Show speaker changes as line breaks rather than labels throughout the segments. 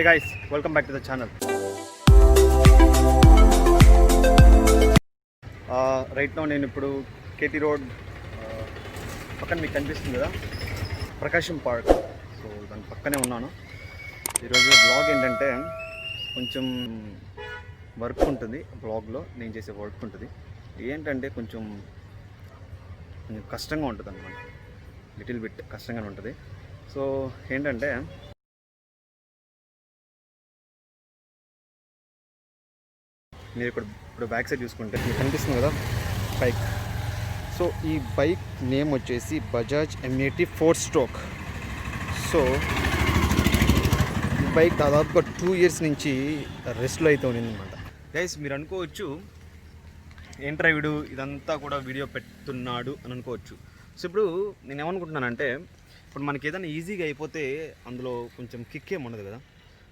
Hey guys, welcome back to the channel. Right now నేను ఇప్పుడు KT road పక్కన మీకు కనిపిస్తుంది కదా ప్రకాశం పార్క్. సో దాని పక్కనే ఉన్నాను. ఈరోజు బ్లాగ్ ఏంటంటే కొంచెం వర్క్ ఉంటుంది. బ్లాగ్లో నేను చేసే వర్క్ ఉంటుంది. ఏంటంటే కొంచెం కష్టంగా ఉంటుంది అన్నమాట. లిటిల్ బిట్ కష్టంగానే ఉంటుంది. సో ఏంటంటే మీరు ఇప్పుడు బ్యాక్ సైడ్ చూసుకుంటే మీకు కనిపిస్తుంది కదా బైక్. సో ఈ బైక్ నేమ్ వచ్చేసి బజాజ్ M80 4 స్ట్రోక్. సో ఈ బైక్ దాదాపుగా 2 years నుంచి రెస్ట్లో అయితే ఉన్నిందన్నమాట. గైస్ మీరు అనుకోవచ్చు ఏంట్రా వీడు ఇదంతా కూడా వీడియో పెడుతున్నాడు అని అనుకోవచ్చు. సో ఇప్పుడు నేను ఏమనుకుంటున్నానంటే ఇప్పుడు మనకి ఏదైనా ఈజీగా అయిపోతే అందులో కొంచెం కిక్ ఏమి ఉండదు కదా.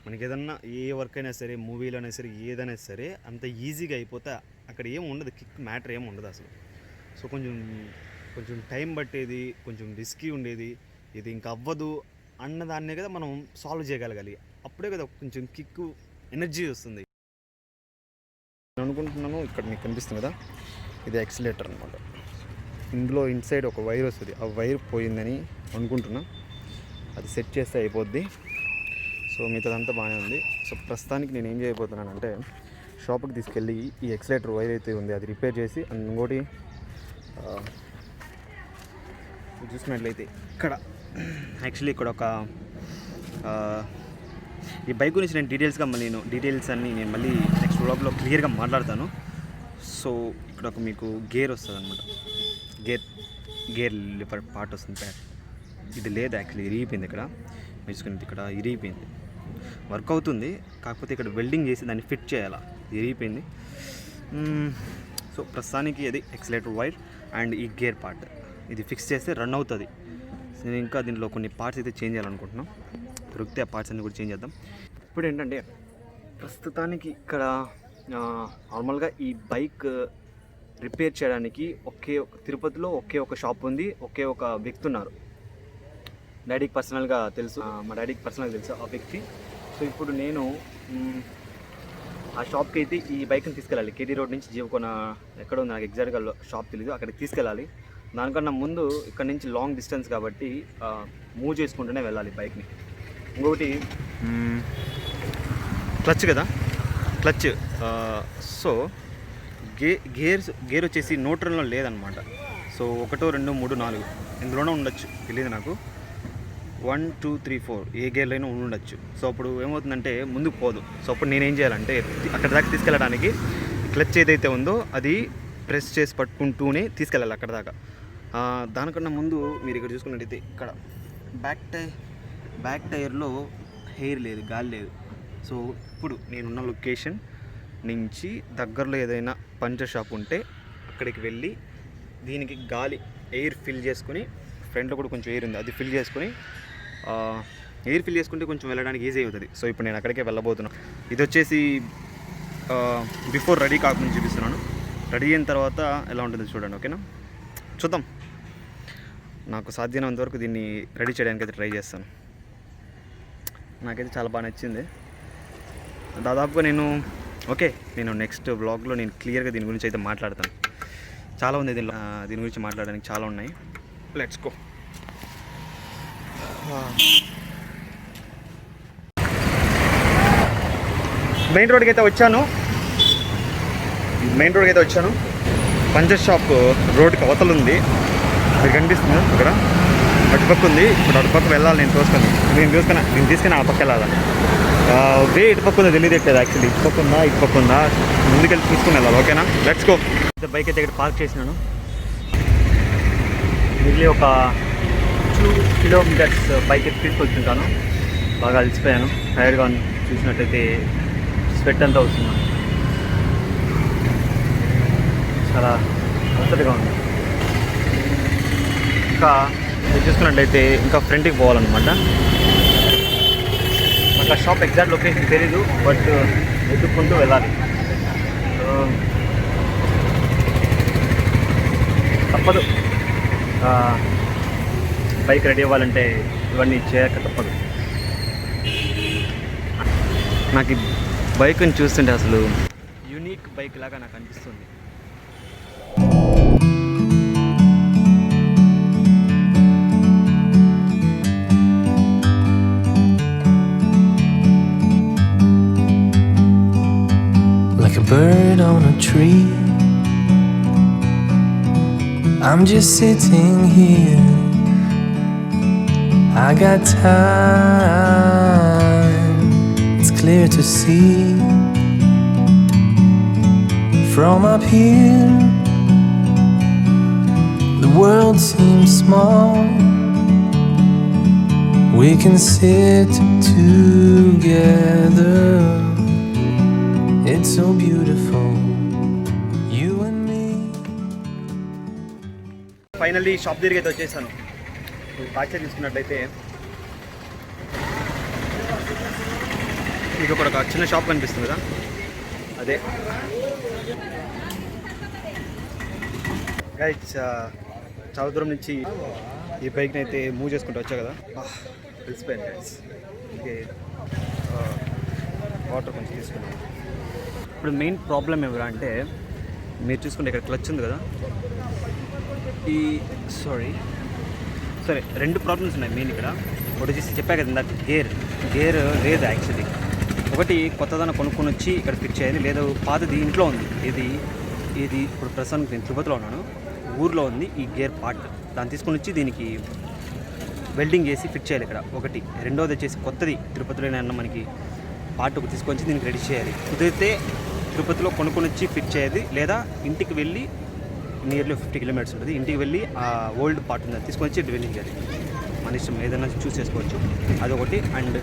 మనకి ఏదన్నా ఏ వర్క్ అయినా సరే, మూవీలో అయినా సరే, ఏదైనా సరే అంత ఈజీగా అయిపోతే అక్కడ ఏమి ఉండదు, కిక్ మ్యాటర్ ఏమి ఉండదు అసలు. సో కొంచెం టైం పట్టేది, కొంచెం రిస్కీ ఉండేది, ఇది ఇంకా అవ్వదు అన్నదాన్నే కదా మనం సాల్వ్ చేయగలగాలి. అప్పుడే కదా కొంచెం కిక్ ఎనర్జీ వస్తుంది. నేను అనుకుంటున్నాను ఇక్కడ మీకు కనిపిస్తుంది కదా ఇది యాక్సిలేటర్ అనమాట. ఇందులో ఇన్సైడ్ ఒక వైర్ వస్తుంది. ఆ వైర్ పోయిందని అనుకుంటున్నా. అది సెట్ చేస్తే అయిపోద్ది. సో మిగతాదంతా బాగానే ఉంది. సో ప్రస్తుతానికి నేను ఏం చేయబోతున్నానంటే షాప్కి తీసుకెళ్ళి ఈ ఎక్సిలేటర్ వైర్ అయితే ఉంది అది రిపేర్ చేసి, ఇంకోటి చూసినట్లయితే ఇక్కడ యాక్చువల్లీ ఇక్కడ ఒక ఈ బైక్ గురించి నేను డీటెయిల్స్ అన్నీ నేను మళ్ళీ నెక్స్ట్ వ్లాగ్లో క్లియర్గా మాట్లాడతాను. సో ఇక్కడ ఒక మీకు గేర్ వస్తుంది అనమాట. గేర్ లివర్ పార్ట్ వస్తుంది. ప్యాడ్ ఇది లేదు యాక్చువల్లీ, ఇరిగిపోయింది. ఇక్కడ వేసుకునేది ఇక్కడ ఇరిగిపోయింది. వర్క్ అవుతుంది, కాకపోతే ఇక్కడ వెల్డింగ్ చేసి దాన్ని ఫిట్ చేయాలా, ఇరిగిపోయింది. సో ప్రస్తుతానికి అది ఎక్సిలేటర్ వైర్ అండ్ ఈ గేర్ పార్ట్ ఇది ఫిక్స్ చేస్తే రన్ అవుతుంది. నేను ఇంకా దీంట్లో కొన్ని పార్ట్స్ అయితే చేంజ్ చేయాలనుకుంటున్నాం. దొరికితే ఆ పార్ట్స్ అన్నీ కూడా చేంజ్ చేద్దాం. ఇప్పుడు ఏంటంటే ప్రస్తుతానికి ఇక్కడ నార్మల్గా ఈ బైక్ రిపేర్ చేయడానికి తిరుపతిలో ఒకే ఒక షాప్ ఉంది, ఒకే ఒక వ్యక్తి ఉన్నారు. డాడీకి పర్సనల్గా తెలుసు, మా డాడీకి పర్సనల్గా తెలుసు ఆ వ్యక్తి. సో ఇప్పుడు నేను ఆ షాప్కి అయితే ఈ బైక్ని తీసుకెళ్ళాలి. కేటీ రోడ్ నుంచి జీవకోన ఎక్కడ ఉంది నాకు ఎగ్జాక్ట్గా షాప్ తెలియదు, అక్కడికి తీసుకెళ్ళాలి. దానికన్నా ముందు ఇక్కడ నుంచి లాంగ్ డిస్టెన్స్ కాబట్టి మూవ్ చేసుకుంటూనే వెళ్ళాలి బైక్ని. ఇంకొకటి క్లచ్ కదా, క్లచ్. సో గేర్ వచ్చేసి న్యూట్రల్లో లేదనమాట. సో 1 2 3 4 ఇందులోనే ఉండొచ్చు, తెలియదు నాకు. 1 2 3 4 ఏ గేర్లైనా ఉండొచ్చు. సో అప్పుడు ఏమవుతుందంటే ముందుకు పోదు. సో అప్పుడు నేనేం చేయాలంటే అక్కడ దాకా తీసుకెళ్ళడానికి క్లచ్ ఏదైతే ఉందో అది ప్రెస్ చేసి పట్టుకుంటూనే తీసుకెళ్ళాలి అక్కడ దాకా. దానికన్నా ముందు మీరు ఇక్కడ చూసుకున్నట్టయితే ఇక్కడ బ్యాక్ టైర్లో హెయిర్ లేదు, గాలి లేదు. సో ఇప్పుడు నేనున్న లొకేషన్ నుంచి దగ్గరలో ఏదైనా పంచర్ షాప్ ఉంటే అక్కడికి వెళ్ళి దీనికి గాలి ఎయిర్ ఫిల్ చేసుకుని, ఫ్రంట్లో కూడా కొంచెం ఎయిర్ ఉంది అది ఫిల్ చేసుకుని, ఎయిర్ ఫిల్ చేసుకుంటే కొంచెం వెళ్ళడానికి ఈజీ అవుతుంది. సో ఇప్పుడు నేను అక్కడికే వెళ్ళబోతున్నాను. ఇది వచ్చేసి బిఫోర్ రెడీ కాకుండా చూపిస్తున్నాను. రెడీ అయిన తర్వాత ఎలా ఉంటుంది చూడండి, ఓకేనా? చూద్దాం. నాకు సాధ్యమైనంత వరకు దీన్ని రెడీ చేయడానికి అయితే ట్రై చేస్తాను. నాకైతే చాలా బాగా నచ్చింది. దాదాపుగా నేను నెక్స్ట్ వ్లాగ్లో నేను క్లియర్గా దీని గురించి అయితే మాట్లాడతాను. చాలా ఉంది దీని గురించి మాట్లాడడానికి, చాలా ఉన్నాయి. Let's go. మెయిన్ రోడ్కి అయితే వచ్చాను. పంచర్ షాప్ రోడ్కి అవతల ఉంది, అది కనిపిస్తుంది అక్కడ. అటుపక్క ఉంది. ఇప్పుడు అటుపక్క వెళ్ళాలి. నేను తీసుకుని ఆ పక్క వెళ్ళాలి. వే ఇటుపక్క ఉందో తెలియదు యాక్చువల్లీ. ఇటుపక్క ఉందా ముందుకెళ్ళి తీసుకుని వెళ్ళాలి, ఓకేనా? Let's go. బైక్ అయితే ఇక్కడ పార్క్ చేసినాను. మిగిలి ఒక 2 kilometers బైక్ అయితే తీసుకొచ్చుంటాను. బాగా అలసిపోయాను, టైర్డ్గా చూసినట్టయితే స్వెట్ అంతా అవుతున్నాను. చాలా అలసటగా ఉంది. ఇంకా చూసుకున్నట్లయితే ఇంకా ఫ్రంట్కి పోవాలన్నమాట. నాకు ఆ షాప్ ఎగ్జాక్ట్ లొకేషన్ తెలీదు, బట్ వెతుక్కుంటూ వెళ్ళాలి. తప్పదు, బైక్ రెడీ అవ్వాలంటే ఇవన్నీ చేయక తప్పదు. నాకు ఈ బైక్ని చూస్తుంటే అసలు యూనిక్ బైక్ లాగా నాకు అనిపిస్తుంది.
Like a bird on a tree, I'm just sitting here. I got time, it's clear to see. From up here, the world seems small. We can sit together. It's so beautiful, you and me.
Finally shop దగ్గరికి అయితే వచ్చేసాను. Back side తీసుకున్నట్లయితే మీకు ఒక చిన్న shop కనిపిస్తుంది కదా, అదే గైస్. చాలా దూరం నుంచి ఈ బైక్ని అయితే మూవ్ చేసుకుంటూ వచ్చా కదా, తెలిసిపోయింది గైస్. ఓకే, వాటర్ కొంచెం తీసుకున్నాను. ఇప్పుడు మెయిన్ ప్రాబ్లం ఎవరా అంటే, మీరు చూసుకుంటే ఇక్కడ క్లచ్ ఉంది కదా, ఈ సరే రెండు ప్రాబ్లమ్స్ ఉన్నాయి మెయిన్ ఇక్కడ. ఒకటి వచ్చేసి చెప్పా కదా ఇందాక, గేర్ లేదు యాక్చువల్లీ. ఒకటి కొత్తదనం కొనుక్కొని వచ్చి ఇక్కడ ఫిట్ చేయాలి, లేదా పాతది ఇంట్లో ఉంది. ఇది ఇప్పుడు ప్రస్తుతానికి నేను తిరుపతిలో ఉన్నాను, ఊర్లో ఉంది ఈ గేర్ పార్ట్. దాన్ని తీసుకొని వచ్చి దీనికి వెల్డింగ్ చేసి ఫిట్ చేయాలి ఇక్కడ ఒకటి. రెండోది వచ్చేసి కొత్తది తిరుపతిలోనే అన్న మనకి పార్ట్ ఒకటి తీసుకొని దీనికి రెడీ చేయాలి. కుదిరితే తిరుపతిలో కొనుక్కొని వచ్చి ఫిట్ చేయాలి, లేదా ఇంటికి వెళ్ళి నియర్లీ 50 కిలోమీటర్స్ ఉంటుంది, ఇంటికి వెళ్ళి ఆ ఓల్డ్ పార్ట్ ఉందని తీసుకొని వచ్చి వెల్డింగ్ చేయాలి. మన ఇష్టం ఏదైనా చూస్ చేసుకోవచ్చు, అదొకటి. అండ్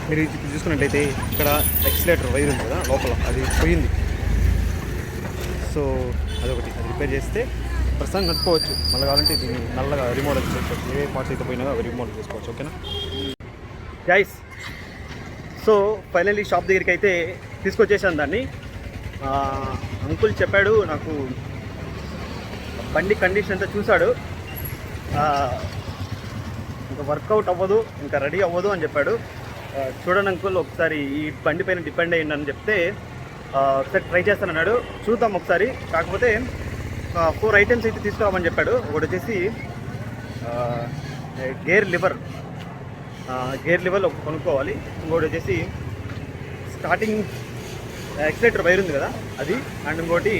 మీరు చూసుకున్నట్లయితే ఇక్కడ ఎక్సిలేటర్ వైర్ ఉంది కదా లోపల, అది పోయింది. సో అదొకటి, అది రిపేర్ చేస్తే ప్రస్తుతం నడుపుకోవచ్చు. మళ్ళీ కావాలంటే దీన్ని నల్లగా రిమోడల్ చేసుకోవచ్చు, ఏ పార్ట్స్ అయితే పోయినా అవి రిమోడల్ చేసుకోవచ్చు. ఓకేనా గైస్? సో ఫైనల్లీ షాప్ దగ్గరికి అయితే తీసుకొచ్చేసాను దాన్ని. అంకుల్ చెప్పాడు నాకు, బండి కండిషన్ అంతా చూశాడు, ఇంకా వర్కౌట్ అవ్వదు, ఇంకా రెడీ అవ్వదు అని చెప్పాడు. చూడండి అంకుల్, ఒకసారి ఈ బండి పైన డిపెండ్ అయ్యింది అని చెప్తే ఒకసారి ట్రై చేస్తానన్నాడు. చూద్దాం ఒకసారి. కాకపోతే 4 ఐటమ్స్ అయితే తీసుకురామని చెప్పాడు. ఒకటి వచ్చేసి గేర్ లివర్ ఒక కొనుక్కోవాలి. ఇంకోటి వచ్చేసి స్టార్టింగ్ ఎక్సిలేటర్ వైర్ ఉంది కదా అది. అండ్ ఇంకోటి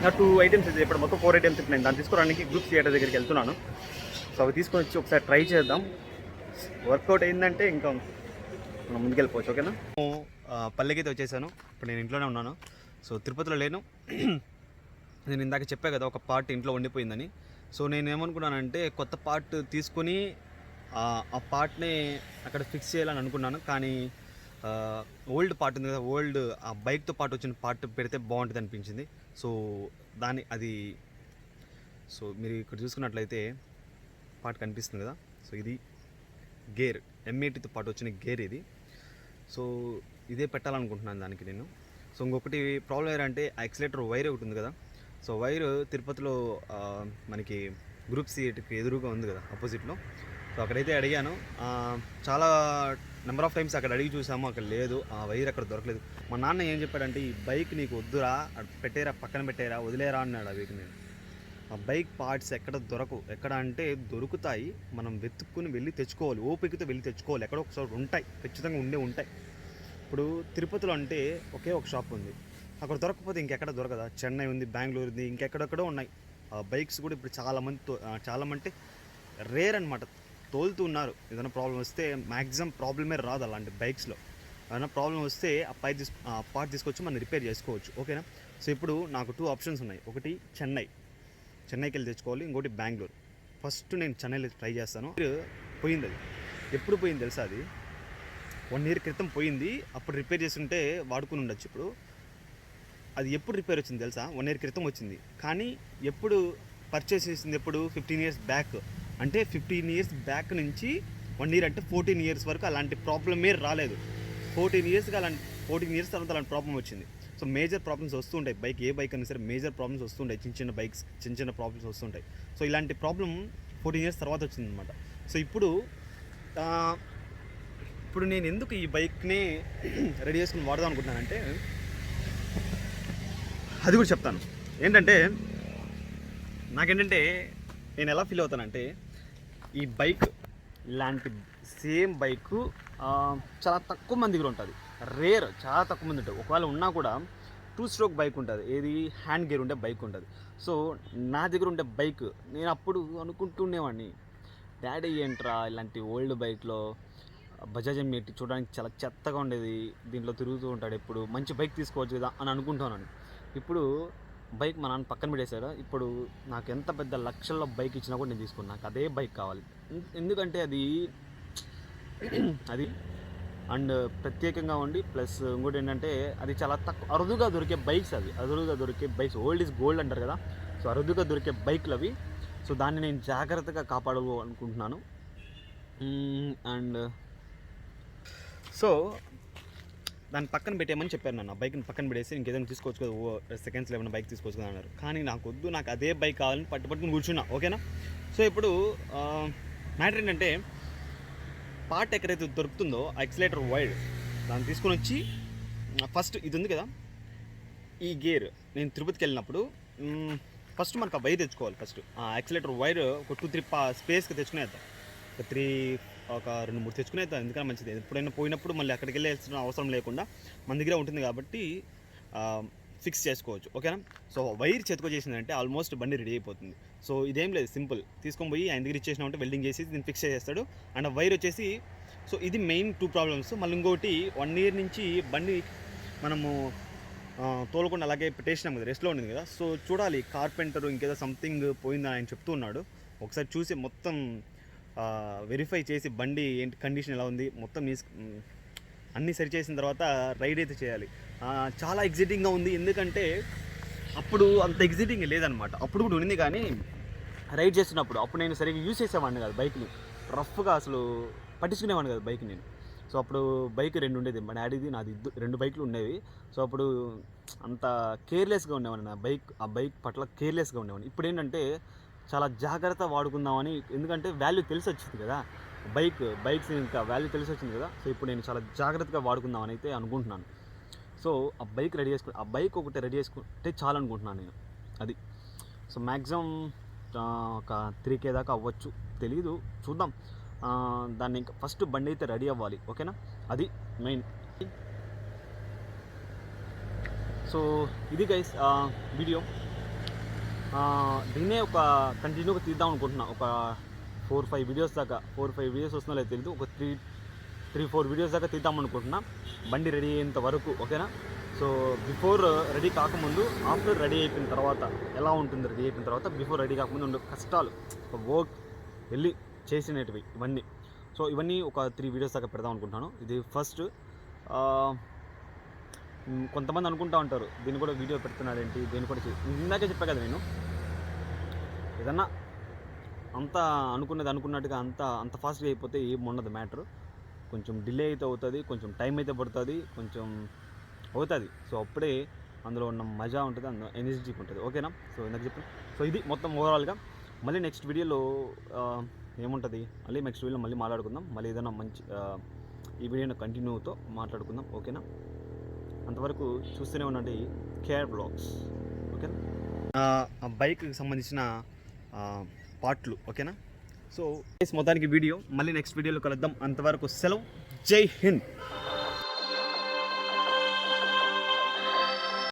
2 ఐటమ్స్ అయితే ఇప్పుడు మొత్తం 4 ఐటమ్స్ ఇప్పుడు నేను దాన్ని తీసుకోవడానికి గ్రూప్ థియేటర్ దగ్గరికి వెళ్తున్నాను. సో అవి తీసుకొని వచ్చి ఒకసారి ట్రై చేద్దాం. వర్కౌట్ అయిందంటే ఇంకా మనం ముందుకెళ్ళిపోవచ్చు. ఓకేనా? పల్లెకి అయితే వచ్చేసాను. ఇప్పుడు నేను ఇంట్లోనే ఉన్నాను. సో తిరుపతిలో లేను. నేను ఇందాక చెప్పా కదా ఒక పార్ట్ ఇంట్లో ఉండిపోయిందని. సో నేను ఏమనుకున్నానంటే కొత్త పార్ట్ తీసుకొని ఆ పార్ట్ని అక్కడ ఫిక్స్ చేయాలని అనుకున్నాను. కానీ ఓల్డ్ పార్ట్ ఉంది కదా, ఓల్డ్ ఆ బైక్తో పాటు వచ్చిన పార్ట్ పెడితే బాగుంటుంది అనిపించింది. సో సో మీరు ఇక్కడ చూసుకున్నట్లయితే పార్ట్ కనిపిస్తుంది కదా. సో ఇది గేర్, M80తో పాటు వచ్చిన గేర్ ఇది. సో ఇదే పెట్టాలనుకుంటున్నాను దానికి నేను. సో ఇంకొకటి ప్రాబ్లం ఏంటంటే యాక్సిలేటర్ వైర్ ఒకటి ఉంది కదా. సో వైర్ తిరుపతిలో మనకి గ్రూప్ సీట్కి ఎదురుగా ఉంది కదా ఆపోజిట్లో. సో అక్కడైతే అడిగాను, చాలా నెంబర్ ఆఫ్ టైమ్స్ అక్కడ అడిగి చూసాము, అక్కడ లేదు, ఆ వైర్ అక్కడ దొరకలేదు. మా నాన్న ఏం చెప్పాడంటే, ఈ బైక్ నీకు వద్దురా, పెట్టేరా, పక్కన పెట్టేరా, వదిలేరా అన్నాడు. ఆ బైక్ నేను ఆ బైక్ పార్ట్స్ ఎక్కడ దొరకవు. ఎక్కడ అంటే దొరుకుతాయి, మనం వెతుక్కుని వెళ్ళి తెచ్చుకోవాలి, ఓపికతో వెళ్ళి తెచ్చుకోవాలి. ఎక్కడో ఒకసారి ఉంటాయి, ఖచ్చితంగా ఉంటాయి. ఇప్పుడు తిరుపతిలో అంటే ఒకే ఒక షాప్ ఉంది, అక్కడ దొరకకపోతే ఇంకెక్కడ దొరకదా? చెన్నై ఉంది, బెంగళూరు ఉంది, ఇంకెక్కడెక్కడో ఉన్నాయి. బైక్స్ కూడా ఇప్పుడు చాలామంది రేర్ అనమాట, తోలుతూ ఉన్నారు. ఏదైనా ప్రాబ్లం వస్తే మ్యాక్సిమం ప్రాబ్లమే రాదు అలాంటి బైక్స్లో. ఏదైనా ప్రాబ్లం వస్తే ఆ పార్ట్ తీసుకొచ్చి మనం రిపేర్ చేసుకోవచ్చు. ఓకేనా? సో ఇప్పుడు నాకు 2 ఆప్షన్స్ ఉన్నాయి. ఒకటి చెన్నైకి వెళ్ళి తెచ్చుకోవాలి, ఇంకోటి బెంగళూరు. ఫస్ట్ నేను చెన్నైలో ట్రై చేస్తాను. పోయింది అది. ఎప్పుడు పోయింది తెలుసా? అది 1 year క్రితం పోయింది. అప్పుడు రిపేర్ చేస్తుంటే వాడుకుని ఉండొచ్చు. ఇప్పుడు అది ఎప్పుడు రిపేర్ వచ్చింది తెలుసా? 1 year క్రితం వచ్చింది. కానీ ఎప్పుడు పర్చేస్ చేసింది? ఎప్పుడు? 15 years బ్యాక్. అంటే 15 years బ్యాక్ నుంచి 1 year అంటే 14 years వరకు అలాంటి ప్రాబ్లమే రాలేదు. 14 years తర్వాత అలాంటి ప్రాబ్లం వచ్చింది. సో మేజర్ ప్రాబ్లమ్స్ వస్తుంటాయి, బైక్ ఏ బైక్ అయినా సరే మేజర్ ప్రాబ్లమ్స్ వస్తుంటాయి. చిన్న ప్రాబ్లమ్స్ వస్తుంటాయి. సో ఇలాంటి ప్రాబ్లం 14 years తర్వాత వచ్చిందనమాట. సో ఇప్పుడు ఇప్పుడు నేను ఎందుకు ఈ బైక్ని రెడీ చేసుకుని వాడదాం అనుకుంటున్నానంటే అది కూడా చెప్తాను. ఏంటంటే నాకేంటంటే నేను ఎలా ఫీల్ అవుతానంటే ఈ బైక్ ఇలాంటి సేమ్ బైకు చాలా తక్కువ మంది దగ్గర ఉంటుంది, రేర్, చాలా తక్కువ మంది ఉంటుంది. ఒకవేళ ఉన్నా కూడా 2 స్ట్రోక్ బైక్ ఉంటుంది, ఏది హ్యాండ్ గేర్ ఉండే బైక్ ఉంటుంది. సో నా దగ్గర ఉండే బైక్ నేను అప్పుడు అనుకుంటుండేవాడిని, డాడీ ఏంట్రా ఇలాంటి ఓల్డ్ బైక్లో బజాజ్ M80 చూడడానికి చాలా చెత్తగా ఉండేది, దీంట్లో తిరుగుతూ ఉంటాడు, ఎప్పుడు మంచి బైక్ తీసుకోవచ్చు కదా అని అనుకుంటున్నాను. ఇప్పుడు బైక్ మా నాన్న పక్కన పెట్టేశారు. ఇప్పుడు నాకు ఎంత పెద్ద లక్షల్లో బైక్ ఇచ్చినా కూడా నేను తీసుకున్నాను, నాకు అదే బైక్ కావాలి. ఎందుకంటే అది అండ్ ప్రత్యేకంగా ఉండి ప్లస్ ఇంకోటి ఏంటంటే అది చాలా తక్కువ అరుదుగా దొరికే బైక్స్, అరుదుగా దొరికే బైక్స్, ఓల్డ్ ఈజ్ గోల్డ్ అంటారు కదా. సో అరుదుగా దొరికే బైక్లు అవి. సో దాన్ని నేను జాగ్రత్తగా కాపాడాలనుకుంటున్నాను. అండ్ సో దాన్ని పక్కన పెట్టేయమని చెప్పారు నన్ను. బైక్ని పక్కన పెట్టేసి ఇంకేదైనా తీసుకోవచ్చు కదా, సెకండ్స్లో ఏమైనా బైక్ తీసుకోవచ్చు కదా అన్నారు. కానీ నాకు వద్దు, నాకు అదే బైక్ కావాలని పట్టుకుని కూర్చున్నా. ఓకేనా. సో ఇప్పుడు మ్యాటర్ ఏంటంటే పార్ట్ ఎక్కడైతే దొరుకుతుందో యాక్సిలేటర్ వైర్ దాన్ని తీసుకొని వచ్చి ఫస్ట్ ఇది ఉంది కదా ఈ గేర్, నేను తిరుపతికి వెళ్ళినప్పుడు ఫస్ట్ మనకు ఆ వైర్ తెచ్చుకోవాలి. ఫస్ట్ ఆ యాక్సిలేటర్ వైర్ ఒక 2-3 స్పేస్కి తెచ్చుకునేద్దాం, ఒక 2-3 తెచ్చుకునేద్దాం. ఎందుకన్నా మంచిది, ఎప్పుడైనా పోయినప్పుడు మళ్ళీ అక్కడికి వెళ్ళాల్సిన అవసరం లేకుండా మన దగ్గర ఉంటుంది కాబట్టి ఫిక్స్ చేసుకోవచ్చు. ఓకేనా. సో వైర్ చేతికి చేసిందంటే ఆల్మోస్ట్ బండి రెడీ అయిపోతుంది. సో ఇదేం లేదు, సింపుల్ తీసుకొని పోయి ఆయన దగ్గర ఇచ్చేసినామంటే వెల్డింగ్ చేసి దీన్ని ఫిక్స్ చేసేస్తాడు. అండ్ వైర్ వచ్చేసి సో ఇది మెయిన్ 2 ప్రాబ్లమ్స్. మళ్ళీ ఇంకోటి 1 ఇయర్ నుంచి బండి మనము తోలకుండా అలాగే పెట్టేసినాం కదా, రెస్ట్లో ఉండింది కదా. సో చూడాలి, కార్పెంటర్ ఇంకేదో సంథింగ్ పోయిందని ఆయన చెప్తూ ఉన్నాడు. ఒకసారి చూసి మొత్తం వెరిఫై చేసి బండి ఏంటి కండిషన్ ఎలా ఉంది మొత్తం అన్నీ సరి చేసిన తర్వాత రైడ్ అయితే చేయాలి. చాలా ఎగ్జైటింగ్గా ఉంది, ఎందుకంటే అప్పుడు అంత ఎగ్జైటింగ్ లేదనమాట. అప్పుడు కూడా ఉంది కానీ రైడ్ చేస్తున్నప్పుడు అప్పుడు నేను సరిగ్గా యూజ్ చేసేవాడిని కాదు బైక్ని, రఫ్గా అసలు పట్టించుకునేవాడిని కాదు బైక్ని. సో అప్పుడు బైక్ 2 ఉండేది, మా డాడీది నాది 2 బైక్లు ఉండేవి. సో అప్పుడు అంత కేర్లెస్గా ఉండేవాడిని, ఆ బైక్ పట్ల కేర్లెస్గా ఉండేవాడిని. ఇప్పుడు ఏంటంటే చాలా జాగ్రత్త వాడుకుందామని, ఎందుకంటే వాల్యూ తెలిసి వచ్చింది కదా, బైక్స్ ఇంకా వాల్యూ తెలిసి వచ్చింది కదా. సో ఇప్పుడు నేను చాలా జాగ్రత్తగా వాడుకుందామని అయితే అనుకుంటున్నాను. సో ఆ బైక్ ఒకటి రెడీ చేసుకుంటే చాలు అనుకుంటున్నాను నేను. అది సో మ్యాక్సిమం ఒక 3K దాకా అవ్వచ్చు, తెలీదు, చూద్దాం. దాన్ని ఇంకా ఫస్ట్ బండి అయితే రెడీ అవ్వాలి. ఓకేనా, అది మెయిన్. సో ఇది గైస్ వీడియో. దీన్నే ఒక కంటిన్యూగా తీద్దాం అనుకుంటున్నా, ఒక 4-5 వీడియోస్ దాకా. 4-5 వీడియోస్ వస్తుందో లేదో తెలియదు, ఒక 3-4 వీడియోస్ దాకా తీద్దాం అనుకుంటున్నా బండి రెడీ అయ్యేంత వరకు. ఓకేనా. సో బిఫోర్ రెడీ కాకముందు, ఆఫ్టర్ రెడీ అయిపోయిన తర్వాత ఎలా ఉంటుంది, రెడీ అయిపోయిన తర్వాత బిఫోర్ రెడీ కాకముందు ఉండే కష్టాలు, వర్క్ వెళ్ళి చేసినవి ఇవన్నీ. సో ఇవన్నీ ఒక 3 వీడియోస్ దాకా పెడదాం అనుకుంటున్నాను. ఇది ఫస్ట్. కొంతమంది అనుకుంటూ ఉంటారు దీన్ని కూడా వీడియో పెడుతున్నాడేంటి, దీన్ని కూడా ఇందాకే చెప్పా కదా నేను, ఏదన్నా అంతా అనుకున్నట్టుగా అంత ఫాస్ట్గా అయిపోతే ఏం ఉండదు మ్యాటర్. కొంచెం డిలే అయితే అవుతుంది, కొంచెం టైం అయితే పడుతుంది, కొంచెం అవుతుంది. సో అప్పుడే అందులో ఉన్న మజా ఉంటుంది, అందులో ఎనర్జీ ఉంటుంది. ఓకేనా. సో ఇందాక చెప్పాను. సో ఇది మొత్తం ఓవరాల్గా. మళ్ళీ నెక్స్ట్ వీడియోలో ఏముంటుంది, నెక్స్ట్ వీడియోలో మళ్ళీ మాట్లాడుకుందాం. మళ్ళీ ఏదైనా మంచి ఈ వీడియోని కంటిన్యూతో మాట్లాడుకుందాం. ఓకేనా. అంతవరకు చూస్తూనే ఉండండి కేఆర్ బ్లాగ్స్. ఓకేనా. బైక్కి సంబంధించిన పార్ట్లు. ఓకేనా. సో మొత్తానికి వీడియో మళ్ళీ నెక్స్ట్ వీడియోలో కలుద్దాం. అంతవరకు సెలవు. జై హింద్.